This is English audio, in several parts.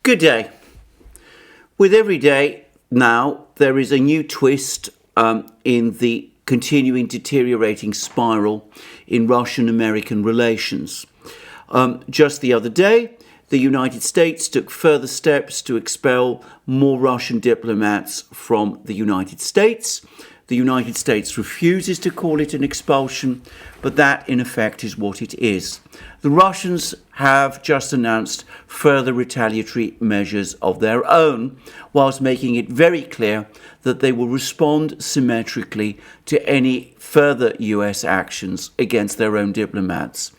Good day. With every day now, there is a new twist in the continuing deteriorating spiral in Russian-American relations. Just the other day, the United States took further steps to expel more Russian diplomats from the United States. The United States refuses to call it an expulsion, but that in effect is what it is. The Russians have just announced further retaliatory measures of their own, whilst making it very clear that they will respond symmetrically to any further US actions against their own diplomats.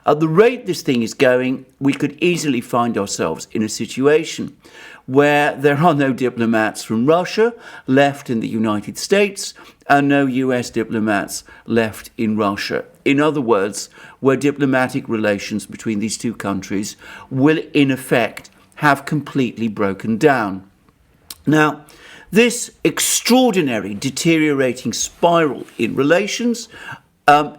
At the rate this thing is going, we could easily find ourselves in a situation where there are no diplomats from Russia left in the United States and no US diplomats left in Russia. In other words, where diplomatic relations between these two countries will in effect have completely broken down. Now, this extraordinary deteriorating spiral in relations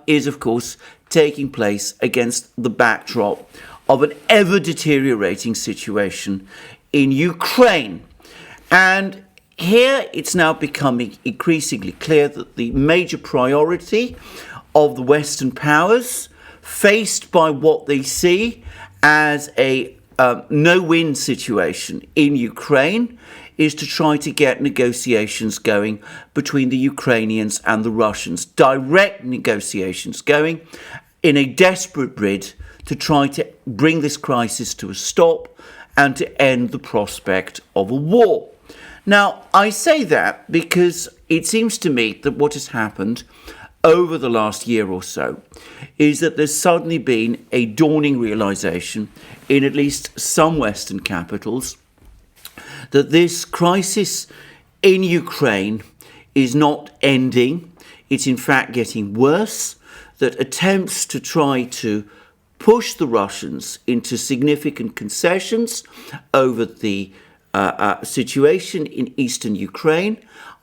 is, of course, taking place against the backdrop of an ever deteriorating situation in Ukraine. And here it's now becoming increasingly clear that the major priority of the Western powers, faced by what they see as a no-win situation in Ukraine, is to try to get negotiations going between the Ukrainians and the Russians, direct negotiations going in a desperate bid to try to bring this crisis to a stop and to end the prospect of a war. Now, I say that because it seems to me that what has happened over the last year or so is that there's suddenly been a dawning realization in at least some Western capitals that this crisis in Ukraine is not ending. It's in fact getting worse, that attempts to try to push the Russians into significant concessions over the situation in eastern Ukraine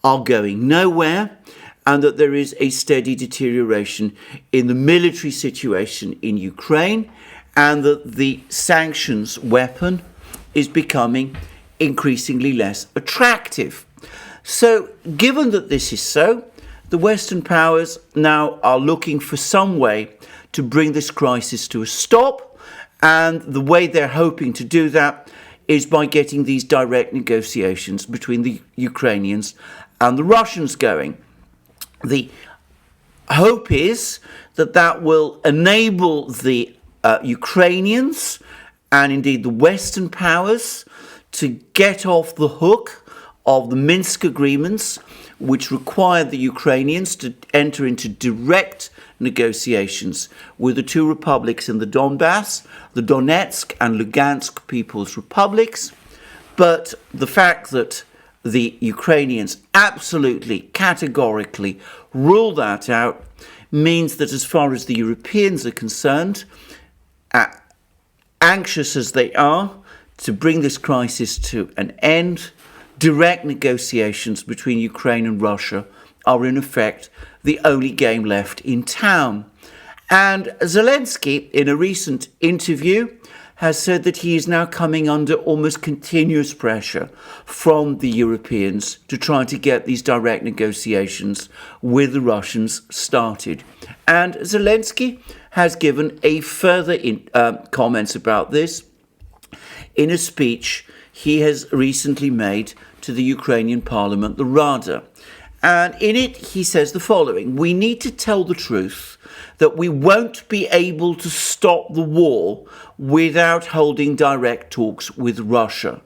are going nowhere, and that there is a steady deterioration in the military situation in Ukraine, and that the sanctions weapon is becoming increasingly less attractive. So, given that this is so, the Western powers now are looking for some way to bring this crisis to a stop, and the way they're hoping to do that is by getting these direct negotiations between the Ukrainians and the Russians going. The hope is that that will enable the Ukrainians and indeed the Western powers to get off the hook of the Minsk agreements, which require the Ukrainians to enter into direct negotiations with the two republics in the Donbass, the Donetsk and Lugansk People's Republics. But the fact that the Ukrainians absolutely, categorically rule that out means that as far as the Europeans are concerned, anxious as they are to bring this crisis to an end, direct negotiations between Ukraine and Russia are in effect the only game left in town. And Zelensky, in a recent interview, has said that he is now coming under almost continuous pressure from the Europeans to try to get these direct negotiations with the Russians started. And Zelensky has given a further comments about this in a speech he has recently made to the Ukrainian parliament, the Rada. And in it, he says the following: "We need to tell the truth that we won't be able to stop the war without holding direct talks with Russia.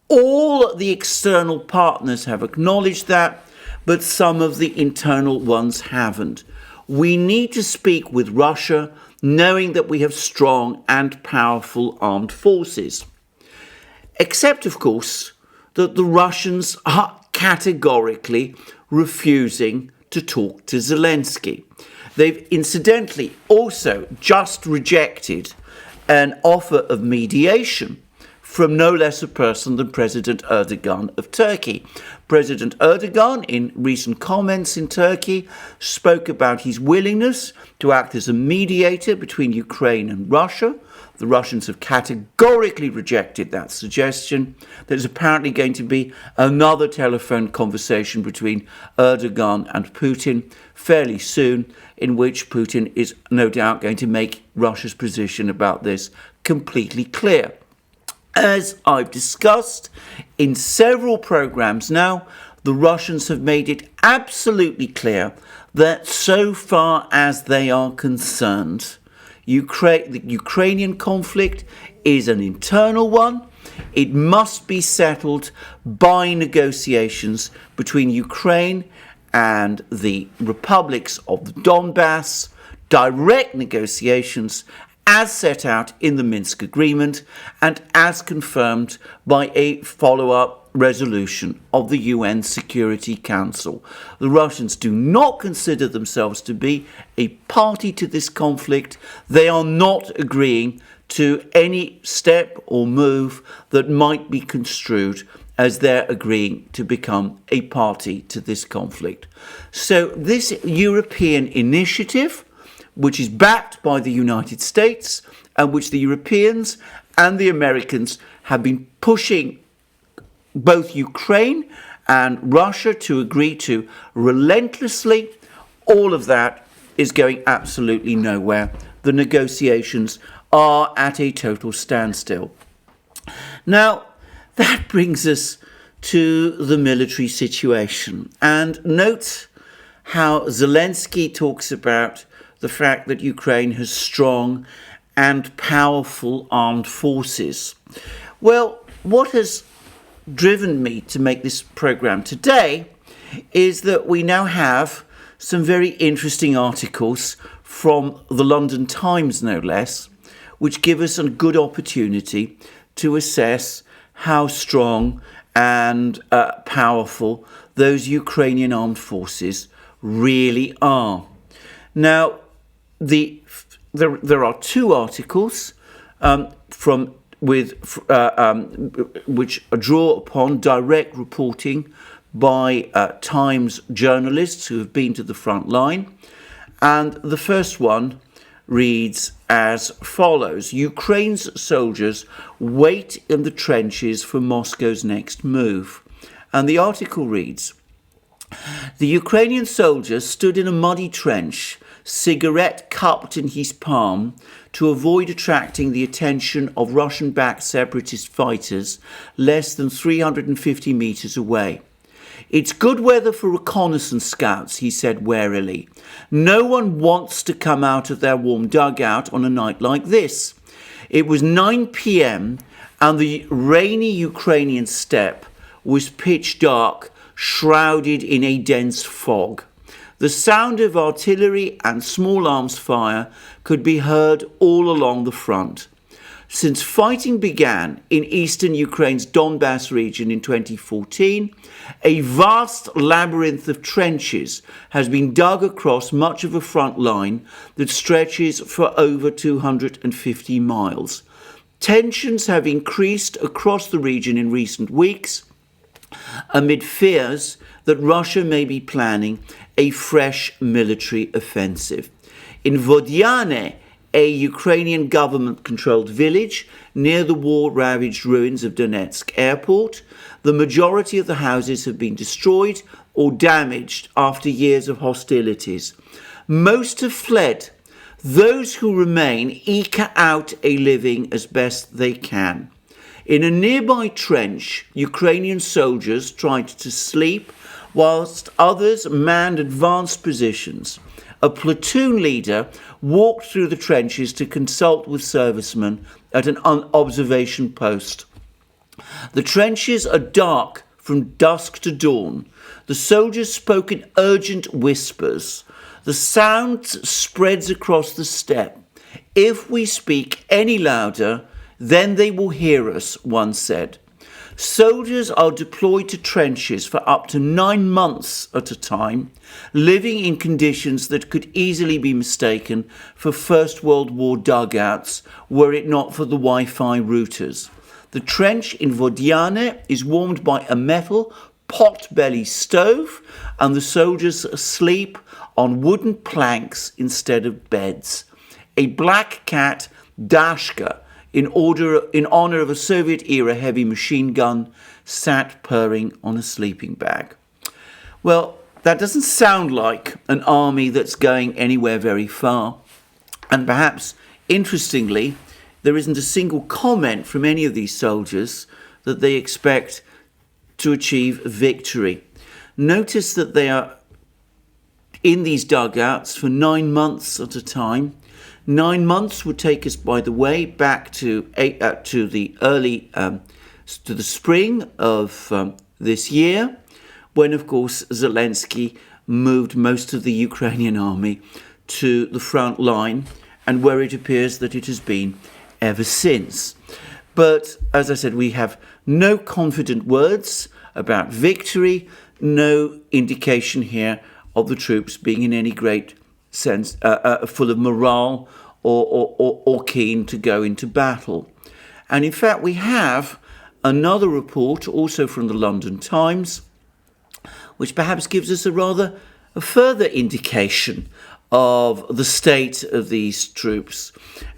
All the external partners have acknowledged that, but some of the internal ones haven't. We need to speak with Russia, knowing that we have strong and powerful armed forces." Except, of course, that the Russians are categorically refusing to talk to Zelensky. They've incidentally also just rejected an offer of mediation from no less a person than President Erdogan of Turkey. President Erdogan, in recent comments in Turkey, spoke about his willingness to act as a mediator between Ukraine and Russia. The Russians have categorically rejected that suggestion. There's apparently going to be another telephone conversation between Erdogan and Putin fairly soon, in which Putin is no doubt going to make Russia's position about this completely clear. As I've discussed in several programs now, the Russians have made it absolutely clear that so far as they are concerned, the Ukrainian conflict is an internal one. It must be settled by negotiations between Ukraine and the republics of the Donbass, direct negotiations as set out in the Minsk Agreement and as confirmed by a follow-up resolution of the UN Security Council. The Russians do not consider themselves to be a party to this conflict. They are not agreeing to any step or move that might be construed as they're agreeing to become a party to this conflict. So this European initiative, which is backed by the United States and which the Europeans and the Americans have been pushing both Ukraine and Russia to agree to relentlessly, all of that is going absolutely nowhere. The negotiations are at a total standstill. Now, that brings us to the military situation. And note how Zelensky talks about the fact that Ukraine has strong and powerful armed forces. Well, what has driven me to make this program today is that we now have some very interesting articles from the London Times, no less, which give us a good opportunity to assess how strong and powerful those Ukrainian armed forces really are. Now, there are two articles which draw upon direct reporting by Times journalists who have been to the front line. And the first one reads as follows: Ukraine's soldiers wait in the trenches for Moscow's next move. And the article reads: the Ukrainian soldier stood in a muddy trench, cigarette cupped in his palm, to avoid attracting the attention of Russian-backed separatist fighters less than 350 meters away. It's good weather for reconnaissance scouts, he said warily. No one wants to come out of their warm dugout on a night like this. It was 9 p.m. and the rainy Ukrainian steppe was pitch dark, shrouded in a dense fog. The sound of artillery and small arms fire could be heard all along the front. Since fighting began in eastern Ukraine's Donbass region in 2014, a vast labyrinth of trenches has been dug across much of a front line that stretches for over 250 miles. Tensions have increased across the region in recent weeks, amid fears that Russia may be planning a fresh military offensive. In Vodyane, a Ukrainian government-controlled village near the war-ravaged ruins of Donetsk airport, the majority of the houses have been destroyed or damaged after years of hostilities. Most have fled. Those who remain eke out a living as best they can. In a nearby trench, Ukrainian soldiers tried to sleep whilst others manned advanced positions. A platoon leader walked through the trenches to consult with servicemen at an observation post. The trenches are dark from dusk to dawn. The soldiers spoke in urgent whispers. The sound spreads across the steppe. If we speak any louder, then they will hear us, one said. Soldiers are deployed to trenches for up to 9 months at a time, living in conditions that could easily be mistaken for First World War dugouts were it not for the Wi-Fi routers. The trench in Vodiane is warmed by a metal pot-belly stove, and the soldiers sleep on wooden planks instead of beds. A black cat, Dashka, in honor of a Soviet-era heavy machine gun, sat purring on a sleeping bag. Well, that doesn't sound like an army that's going anywhere very far. And perhaps, interestingly, there isn't a single comment from any of these soldiers that they expect to achieve victory. Notice that they are in these dugouts for 9 months at a time. 9 months would take us, by the way, back to the spring of this year, when, of course, Zelensky moved most of the Ukrainian army to the front line, and where it appears that it has been ever since. But, as I said, we have no confident words about victory, no indication here of the troops being in any great sense full of morale or keen to go into battle. And in fact, we have another report, also from the London Times, which perhaps gives us a further indication of the state of these troops.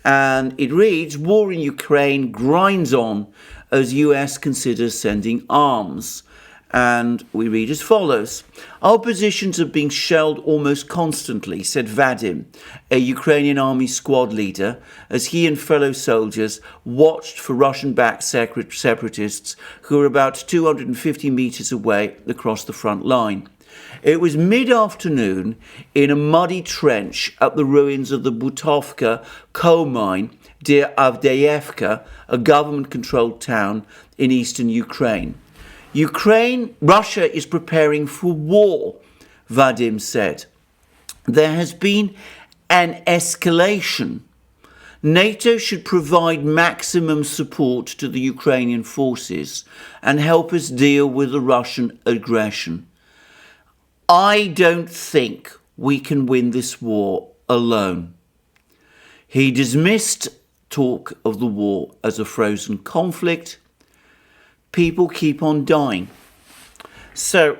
And it reads, war in Ukraine grinds on as US considers sending arms. And we read as follows. Our positions are being shelled almost constantly, said Vadim, a Ukrainian army squad leader, as he and fellow soldiers watched for Russian-backed separatists who were about 250 meters away across the front line. It was mid-afternoon in a muddy trench at the ruins of the Butovka coal mine near Avdiivka, a government-controlled town in eastern Ukraine. Russia is preparing for war, Vadim said. There has been an escalation. NATO should provide maximum support to the Ukrainian forces and help us deal with the Russian aggression. I don't think we can win this war alone. He dismissed talk of the war as a frozen conflict. People keep on dying. So,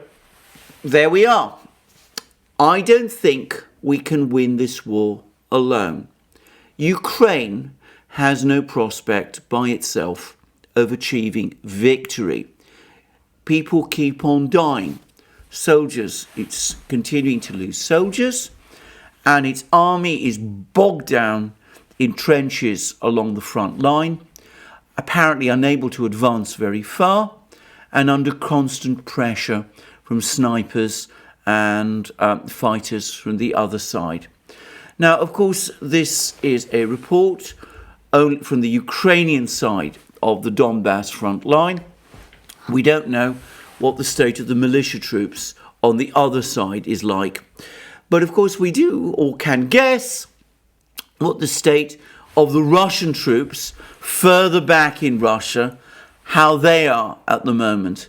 there we are. I don't think we can win this war alone. Ukraine has no prospect by itself of achieving victory. People keep on dying. Soldiers, it's continuing to lose soldiers, and its army is bogged down in trenches along the front line, apparently unable to advance very far, and under constant pressure from snipers and fighters from the other side. Now, of course, this is a report only from the Ukrainian side of the Donbass front line. We don't know what the state of the militia troops on the other side is like. But of course we do, or can guess, what the state of the Russian troops further back in Russia, how they are at the moment.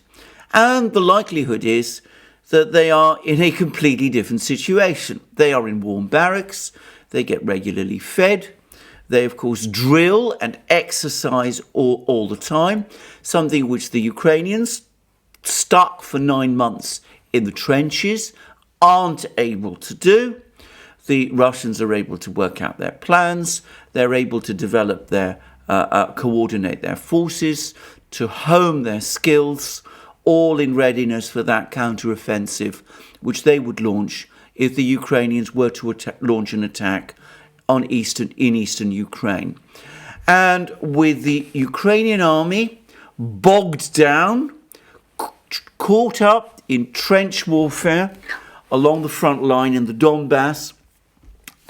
And the likelihood is that they are in a completely different situation. They are in warm barracks, they get regularly fed, they of course drill and exercise all the time, something which the Ukrainians, stuck for 9 months in the trenches, aren't able to do. The Russians are able to work out their plans, they're able to develop their, coordinate their forces, to hone their skills, all in readiness for that counter-offensive which they would launch if the Ukrainians were to launch an attack in eastern Ukraine. And with the Ukrainian army bogged down, caught up in trench warfare along the front line in the Donbass,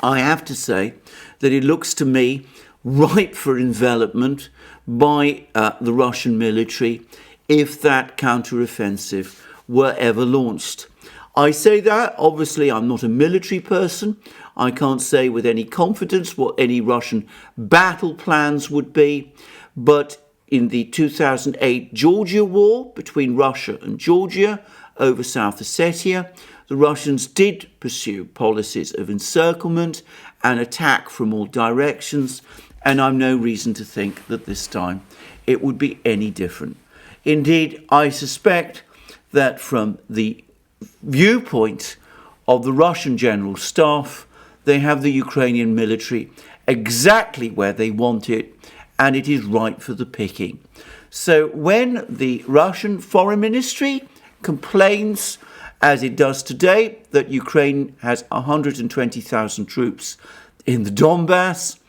I have to say that it looks to me ripe for envelopment by the Russian military if that counter-offensive were ever launched. I say that, obviously I'm not a military person, I can't say with any confidence what any Russian battle plans would be, but in the 2008 Georgia war between Russia and Georgia over South Ossetia, the Russians did pursue policies of encirclement and attack from all directions, and I've no reason to think that this time it would be any different. Indeed, I suspect that from the viewpoint of the Russian General Staff, they have the Ukrainian military exactly where they want it, and it is ripe for the picking. So when the Russian Foreign Ministry complains, as it does today, that Ukraine has 120,000 troops in the Donbass,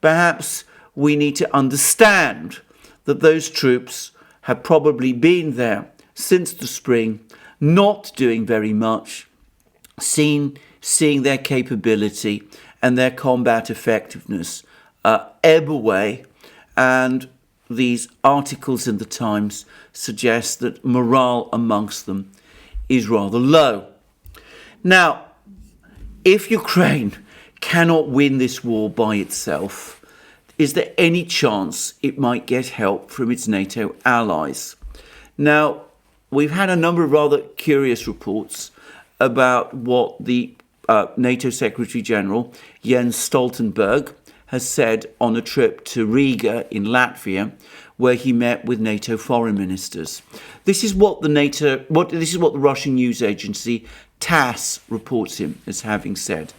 perhaps we need to understand that those troops have probably been there since the spring, not doing very much, seeing their capability and their combat effectiveness ebb away, and these articles in the Times suggest that morale amongst them is rather low. Now, if Ukraine cannot win this war by itself, is there any chance it might get help from its NATO allies? Now, we've had a number of rather curious reports about what the NATO Secretary General Jens Stoltenberg has said on a trip to Riga in Latvia, where he met with NATO foreign ministers. This is what the Russian news agency TASS reports him as having said.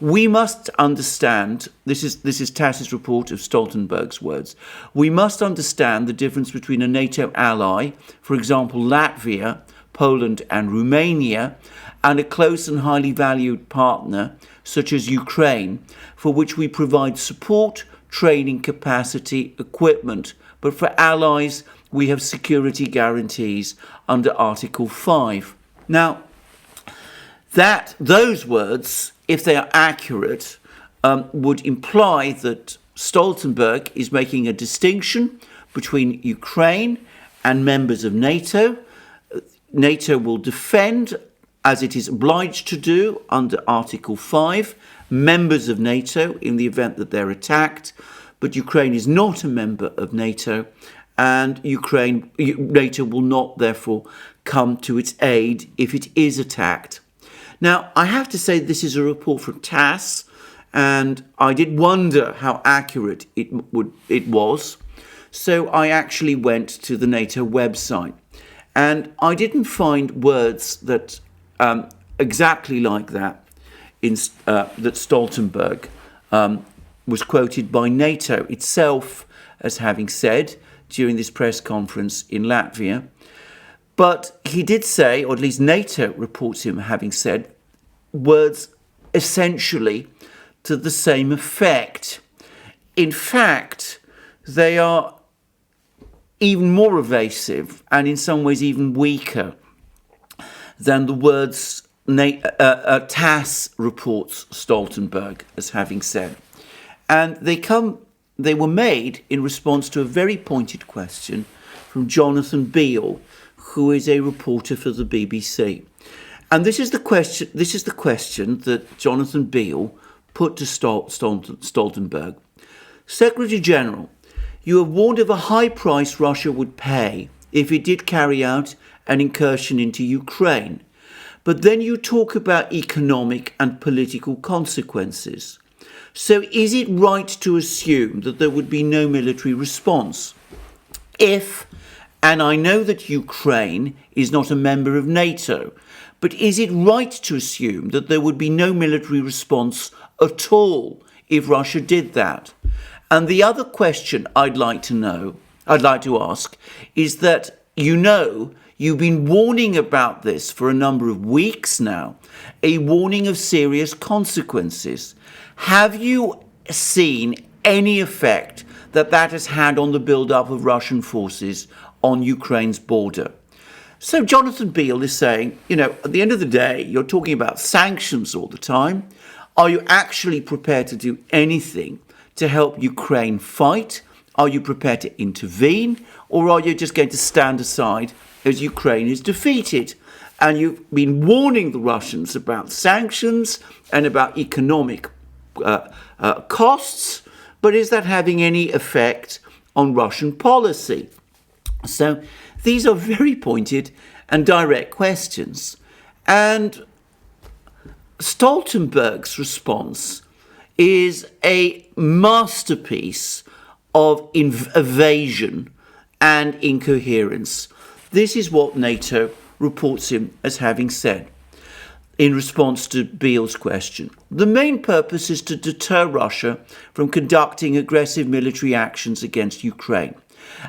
We must understand, this is TASS's report of Stoltenberg's words, we must understand the difference between a NATO ally, for example Latvia, Poland and Romania, and a close and highly valued partner such as Ukraine, for which we provide support, training capacity, equipment. But for allies, we have security guarantees under Article 5. Now, those words, if they are accurate, would imply that Stoltenberg is making a distinction between Ukraine and members of NATO. NATO will defend, as it is obliged to do under Article 5, members of NATO in the event that they're attacked, but Ukraine is not a member of NATO, and NATO will not therefore come to its aid if it is attacked. Now, I have to say this is a report from TASS, and I did wonder how accurate it was, so I actually went to the NATO website, and I didn't find words that exactly like that that Stoltenberg was quoted by NATO itself as having said during this press conference in Latvia. But he did say, or at least NATO reports him having said, words essentially to the same effect. In fact, they are even more evasive and in some ways even weaker than the words TASS reports Stoltenberg as having said. And they were made in response to a very pointed question from Jonathan Beale, who is a reporter for the BBC. And this is the question that Jonathan Beale put to Stoltenberg. Secretary General, you have warned of a high price Russia would pay if it did carry out an incursion into Ukraine. But then you talk about economic and political consequences. So is it right to assume that there would be no military response? And I know that Ukraine is not a member of NATO, but is it right to assume that there would be no military response at all if Russia did that? And the other question I'd like to ask is that, you've been warning about this for a number of weeks now, a warning of serious consequences. Have you seen any effect that has had on the build-up of Russian forces on Ukraine's border? So Jonathan Beale is saying, at the end of the day, you're talking about sanctions all the time. Are you actually prepared to do anything to help Ukraine fight? Are you prepared to intervene? Or are you just going to stand aside as Ukraine is defeated? And you've been warning the Russians about sanctions and about economic costs, but is that having any effect on Russian policy? So these are very pointed and direct questions. And Stoltenberg's response is a masterpiece of evasion and incoherence. This is what NATO reports him as having said in response to Beale's question. The main purpose is to deter Russia from conducting aggressive military actions against Ukraine.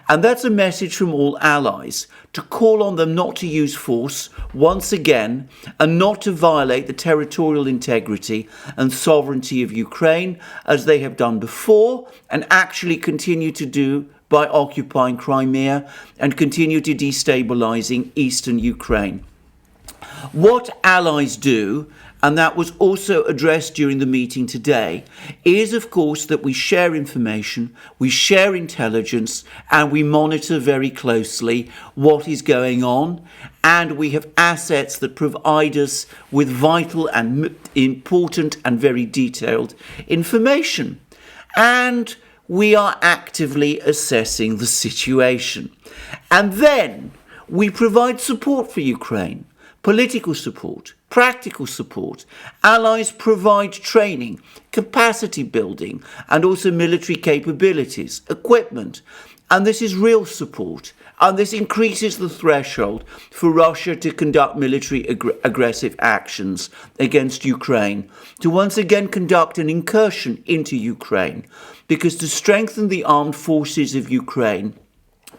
And that's a message from all allies, to call on them not to use force once again and not to violate the territorial integrity and sovereignty of Ukraine as they have done before and actually continue to do by occupying Crimea and continue to destabilizing eastern Ukraine. What allies do, and that was also addressed during the meeting today, is of course that we share information, we share intelligence, and we monitor very closely what is going on, and we have assets that provide us with vital and important and very detailed information. And we are actively assessing the situation. And then we provide support for Ukraine. Political support, practical support. Allies provide training, capacity building, and also military capabilities, equipment. And this is real support. And this increases the threshold for Russia to conduct military aggressive actions against Ukraine, to once again conduct an incursion into Ukraine, because to strengthen the armed forces of Ukraine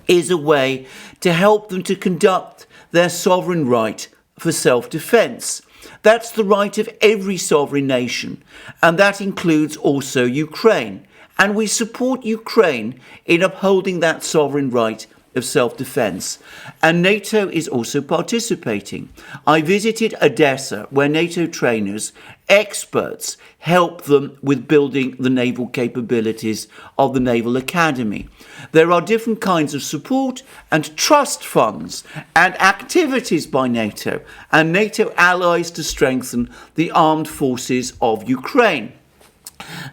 is a way to help them to conduct their sovereign right for self-defense. That's the right of every sovereign nation, and that includes also Ukraine. And we support Ukraine in upholding that sovereign right of self-defense. And NATO is also participating. I visited Odessa, where NATO trainers, experts, help them with building the naval capabilities of the Naval Academy. There are different kinds of support and trust funds and activities by NATO and NATO allies to strengthen the armed forces of Ukraine.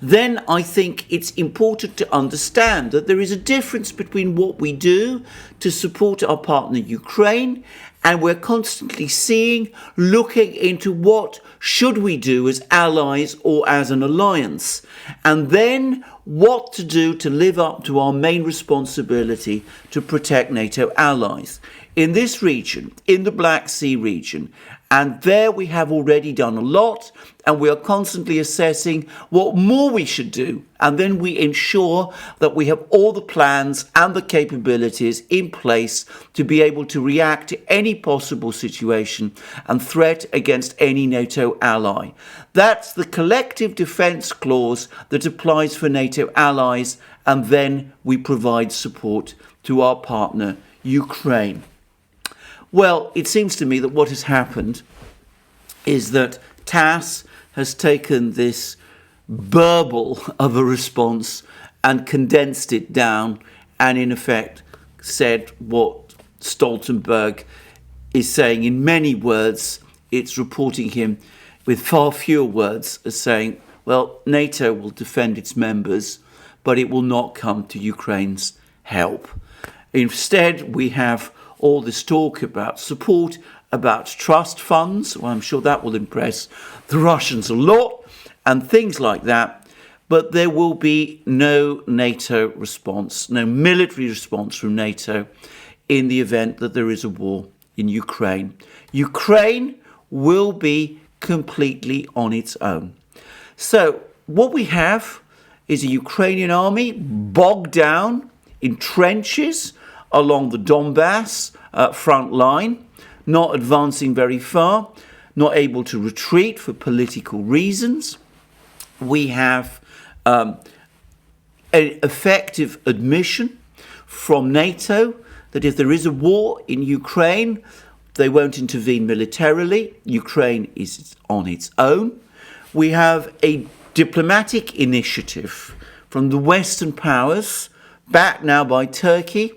Then I think it's important to understand that there is a difference between what we do to support our partner Ukraine, and we're constantly looking into what should we do as allies or as an alliance, and then what to do to live up to our main responsibility to protect NATO allies. In this region, in the Black Sea region, and there we have already done a lot, and we are constantly assessing what more we should do. And then we ensure that we have all the plans and the capabilities in place to be able to react to any possible situation and threat against any NATO ally. That's the collective defence clause that applies for NATO allies, and then we provide support to our partner Ukraine. Well, it seems to me that what has happened is that TASS has taken this burble of a response and condensed it down and in effect said what Stoltenberg is saying in many words. It's reporting him with far fewer words as saying, well, NATO will defend its members, but it will not come to Ukraine's help. Instead, we have all this talk about support, about trust funds. Well, I'm sure that will impress the Russians a lot, and things like that. But there will be no NATO response, no military response from NATO in the event that there is a war in Ukraine. Ukraine will be completely on its own. So what we have is a Ukrainian army bogged down in trenches along the Donbass front line, not advancing very far, not able to retreat for political reasons. We have an effective admission from NATO that if there is a war in Ukraine, they won't intervene militarily. Ukraine is on its own. We have a diplomatic initiative from the Western powers, backed now by Turkey,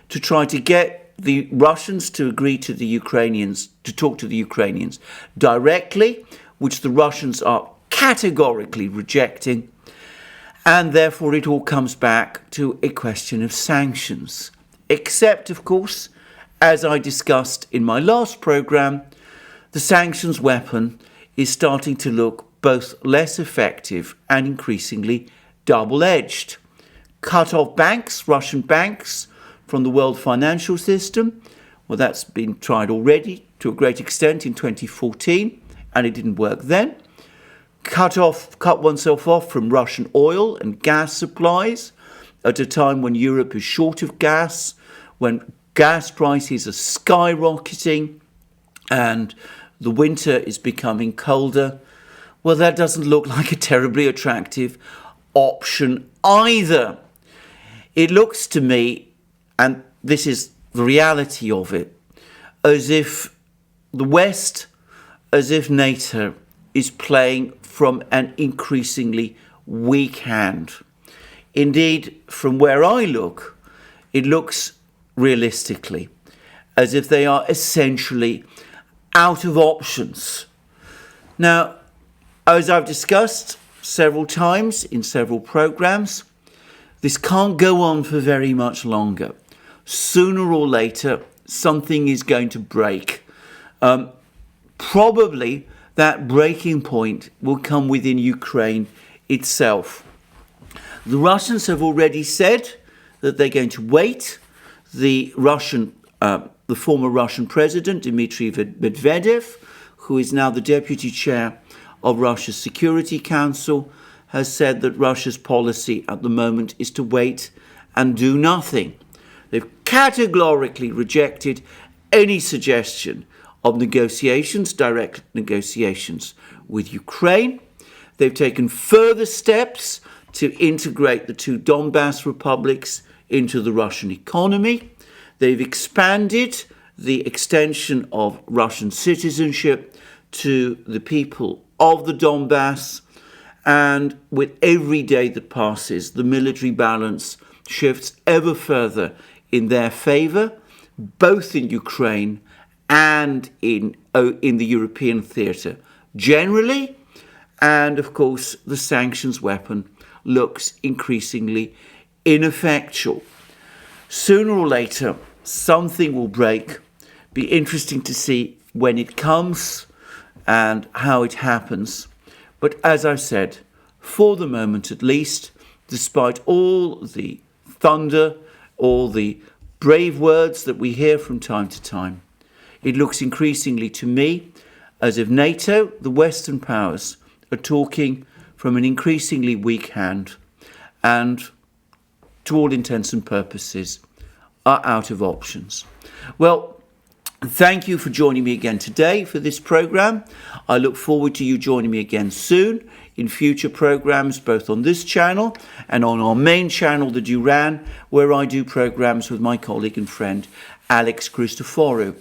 to try to get the Russians to agree to the Ukrainians, to talk to the Ukrainians directly, which the Russians are categorically rejecting. And therefore it all comes back to a question of sanctions. Except, of course, as I discussed in my last programme, the sanctions weapon is starting to look both less effective and increasingly double-edged. Cut off banks, Russian banks, from the world financial system. Well, that's been tried already to a great extent in 2014, and it didn't work then. Cut oneself off from Russian oil and gas supplies at a time when Europe is short of gas, when gas prices are skyrocketing and the winter is becoming colder. Well, that doesn't look like a terribly attractive option either. It looks to me, and this is the reality of it, as if the West, as if NATO is playing from an increasingly weak hand. Indeed, from where I look, it looks realistically as if they are essentially out of options. Now, as I've discussed several times in several programs, this can't go on for very much longer. Sooner or later, something is going to break. Probably that breaking point will come within Ukraine itself. The Russians have already said that they're going to wait. The former Russian president, Dmitry Medvedev, who is now the deputy chair of Russia's Security Council, has said that Russia's policy at the moment is to wait and do nothing. They've categorically rejected any suggestion of negotiations, direct negotiations with Ukraine. They've taken further steps to integrate the two Donbass republics into the Russian economy. They've expanded the extension of Russian citizenship to the people of the Donbass. And with every day that passes, the military balance shifts ever further in their favor, both in Ukraine and in the European theatre generally. And of course, the sanctions weapon looks increasingly ineffectual. Sooner or later, something will break. Be interesting to see when it comes and how it happens. But as I said, for the moment at least, despite all the thunder, all the brave words that we hear from time to time, it looks increasingly to me as if NATO, the Western powers, are talking from an increasingly weak hand and, to all intents and purposes, are out of options. Well, thank you for joining me again today for this program. I look forward to you joining me again soon in future programs, both on this channel and on our main channel, the Duran, where I do programs with my colleague and friend, Alex Christoforou.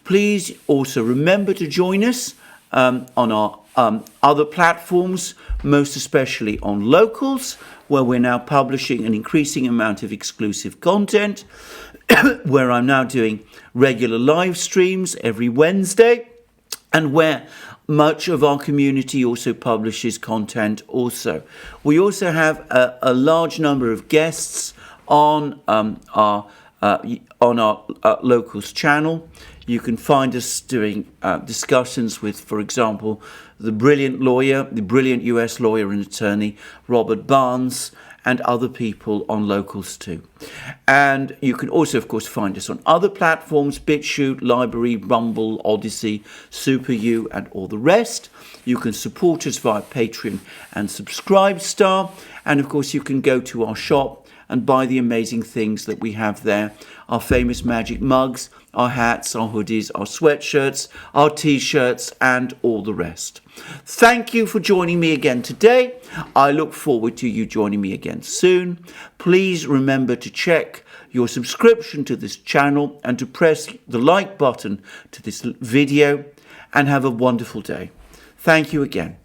Please also remember to join us on our other platforms, most especially on Locals, where we're now publishing an increasing amount of exclusive content, where I'm now doing regular live streams every Wednesday, and where much of our community also publishes content also. We also have a large number of guests on our Locals channel. You can find us doing discussions with, for example, the brilliant US lawyer and attorney, Robert Barnes, and other people on Locals too. And you can also, of course, find us on other platforms, BitChute, Library, Rumble, Odyssey, SuperU, and all the rest. You can support us via Patreon and Subscribestar. And of course, you can go to our shop and buy the amazing things that we have there. Our famous magic mugs, our hats, our hoodies, our sweatshirts, our t-shirts, and all the rest. Thank you for joining me again today. I look forward to you joining me again soon. Please remember to check your subscription to this channel and to press the like button to this video, and have a wonderful day. Thank you again.